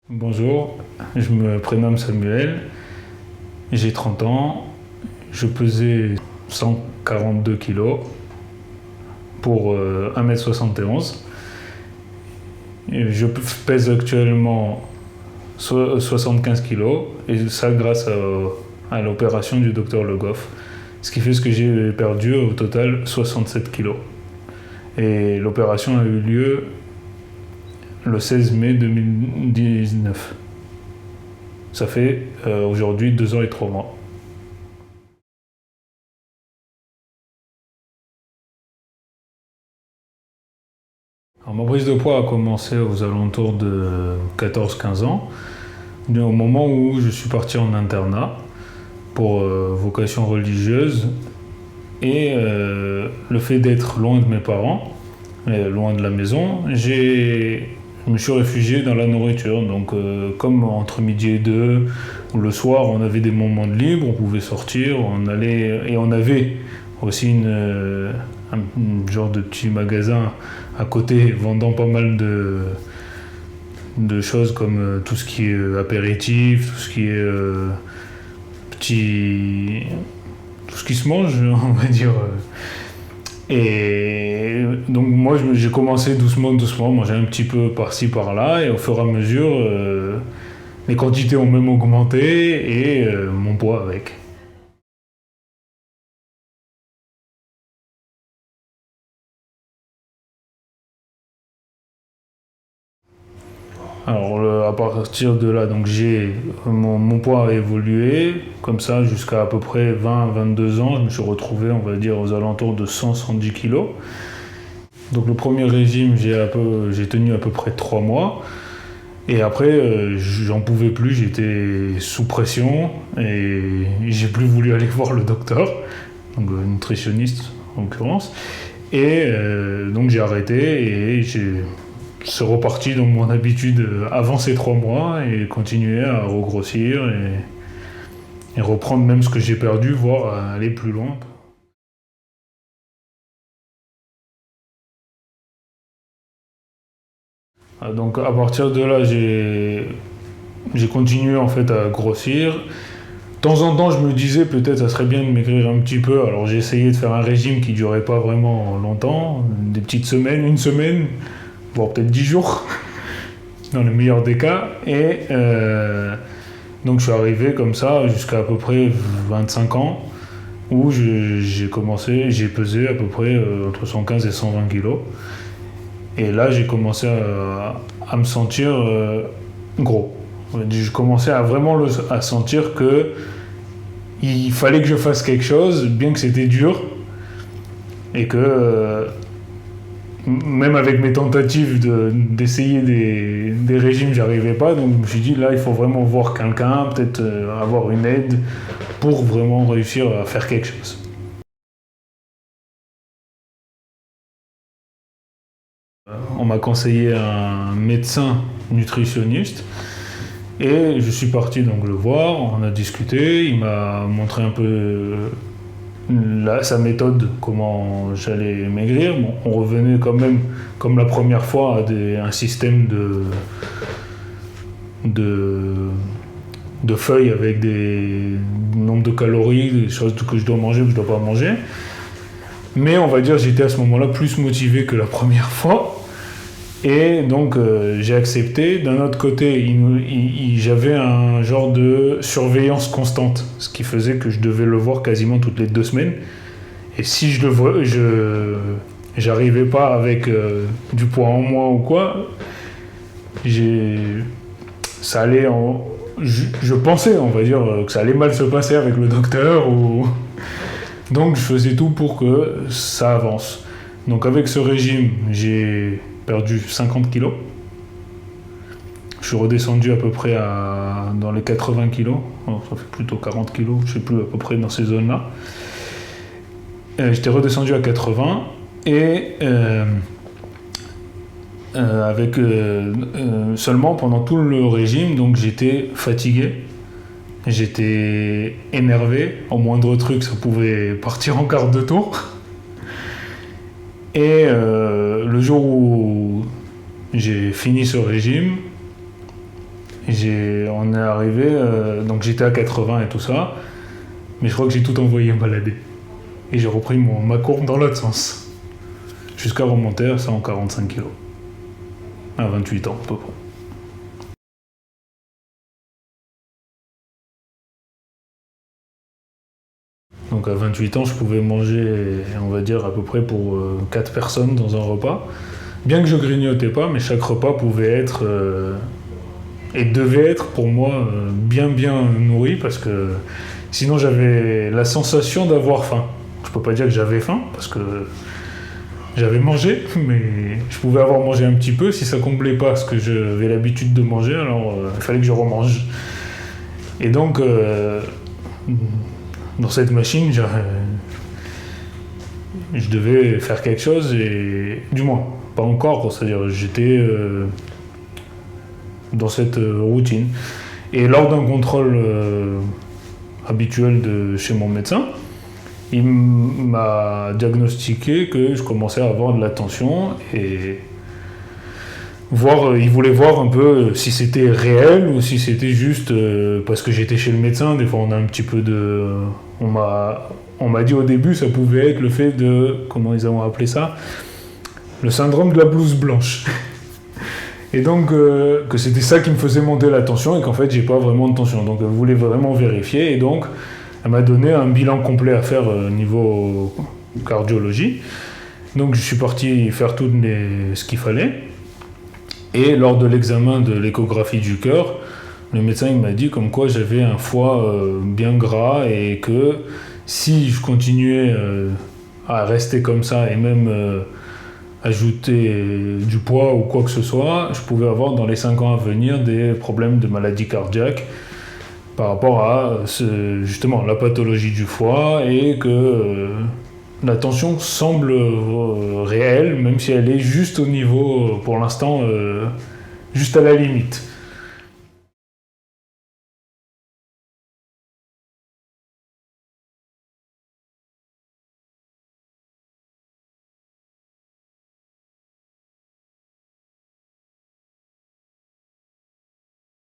Bonjour, je me prénomme Samuel, j'ai 30 ans, je pesais 142 kilos pour 1,71 m. Et je pèse actuellement 75 kilos et ça grâce à l'opération du docteur Le Goff. Ce qui fait que j'ai perdu au total 67 kilos. Et l'opération a eu lieu le 16 mai 2019. Ça fait aujourd'hui 2 ans et 3 mois. Alors, ma prise de poids a commencé aux alentours de 14-15 ans, au moment où je suis parti en internat pour vocation religieuse et le fait d'être loin de mes parents, loin de la maison, je me suis réfugié dans la nourriture. Donc comme entre midi et deux, le soir on avait des moments de libre, on pouvait sortir, on allait, et on avait aussi un genre de petit magasin à côté vendant pas mal de choses comme tout ce qui est apéritif, tout ce qui est petit... tout ce qui se mange, on va dire. Et donc moi j'ai commencé doucement, manger un petit peu par-ci par-là, et au fur et à mesure, les quantités ont même augmenté et mon poids avec. Alors à partir de là, donc mon poids a évolué comme ça jusqu'à à peu près 20-22 ans. Je me suis retrouvé, on va dire, aux alentours de 110 kilos. Donc le premier régime, j'ai tenu à peu près 3 mois. Et après, j'en pouvais plus, j'étais sous pression et j'ai plus voulu aller voir le docteur, donc le nutritionniste en l'occurrence. Et donc j'ai arrêté et j'ai suis reparti dans mon habitude avant ces 3 mois et continuer à regrossir et reprendre même ce que j'ai perdu, voire aller plus loin. Donc à partir de là, j'ai continué en fait à grossir. De temps en temps, je me disais peut-être ça serait bien de maigrir un petit peu. Alors j'ai essayé de faire un régime qui durait pas vraiment longtemps, des petites semaines, une semaine, voire peut-être 10 jours, dans le meilleur des cas. Et donc je suis arrivé comme ça jusqu'à à peu près 25 ans, où j'ai pesé à peu près entre 115 et 120 kilos. Et là, j'ai commencé à me sentir gros. Je commençais à vraiment à sentir que il fallait que je fasse quelque chose, bien que c'était dur, et que même avec mes tentatives d'essayer des régimes, j'arrivais pas. Donc je me suis dit, là, il faut vraiment voir quelqu'un, peut-être avoir une aide pour vraiment réussir à faire quelque chose. On m'a conseillé un médecin nutritionniste et je suis parti donc le voir, on a discuté, il m'a montré un peu sa méthode, comment j'allais maigrir. Bon, on revenait quand même, comme la première fois, à un système de feuilles avec des nombres de calories, des choses que je dois manger ou que je dois pas manger. Mais on va dire j'étais à ce moment-là plus motivé que la première fois. Et donc j'ai accepté. D'un autre côté, j'avais un genre de surveillance constante, ce qui faisait que je devais le voir quasiment toutes les 2 semaines. Et si je le vois, j'arrivais pas avec du poids en moins ou quoi, ça allait je pensais, on va dire, que ça allait mal se passer avec le docteur. Donc je faisais tout pour que ça avance. Donc avec ce régime, j'ai perdu 50 kilos. Je suis redescendu à peu près dans les 80 kilos. Alors, ça fait plutôt 40 kilos, je ne sais plus, à peu près dans ces zones-là. J'étais redescendu à 80 et avec seulement pendant tout le régime, donc j'étais fatigué. J'étais énervé, au moindre truc ça pouvait partir en quart de tour. Et le jour où j'ai fini ce régime, On est arrivé, donc j'étais à 80 et tout ça, mais je crois que j'ai tout envoyé balader. Et j'ai repris ma courbe dans l'autre sens. Jusqu'à remonter à 145 kg. À 28 ans, à peu près. Donc à 28 ans, je pouvais manger, on va dire, à peu près pour 4 personnes dans un repas. Bien que je grignotais pas, mais chaque repas pouvait être et devait être pour moi bien nourri parce que sinon j'avais la sensation d'avoir faim. Je peux pas dire que j'avais faim parce que j'avais mangé, mais je pouvais avoir mangé un petit peu. Si ça comblait pas ce que j'avais l'habitude de manger, alors il fallait que je remange. Et donc dans cette machine, je devais faire quelque chose et du moins pas encore, c'est-à-dire j'étais dans cette routine. Et lors d'un contrôle habituel chez mon médecin, il m'a diagnostiqué que je commençais à avoir de la tension et il voulait voir un peu si c'était réel ou si c'était juste parce que j'étais chez le médecin. Des fois, on a un petit peu de... On m'a dit au début, ça pouvait être le fait de... Comment ils ont appelé ça ? Le syndrome de la blouse blanche. Et donc, que c'était ça qui me faisait monter la tension et qu'en fait, j'ai pas vraiment de tension. Donc, elle voulait vraiment vérifier et donc, elle m'a donné un bilan complet à faire niveau cardiologie. Donc, je suis parti faire tout ce qu'il fallait. Et lors de l'examen de l'échographie du cœur, le médecin il m'a dit comme quoi j'avais un foie bien gras et que si je continuais à rester comme ça et même ajouter du poids ou quoi que ce soit, je pouvais avoir dans les 5 ans à venir des problèmes de maladie cardiaque par rapport à justement la pathologie du foie et que la tension semble réelle, même si elle est juste au niveau, pour l'instant, juste à la limite.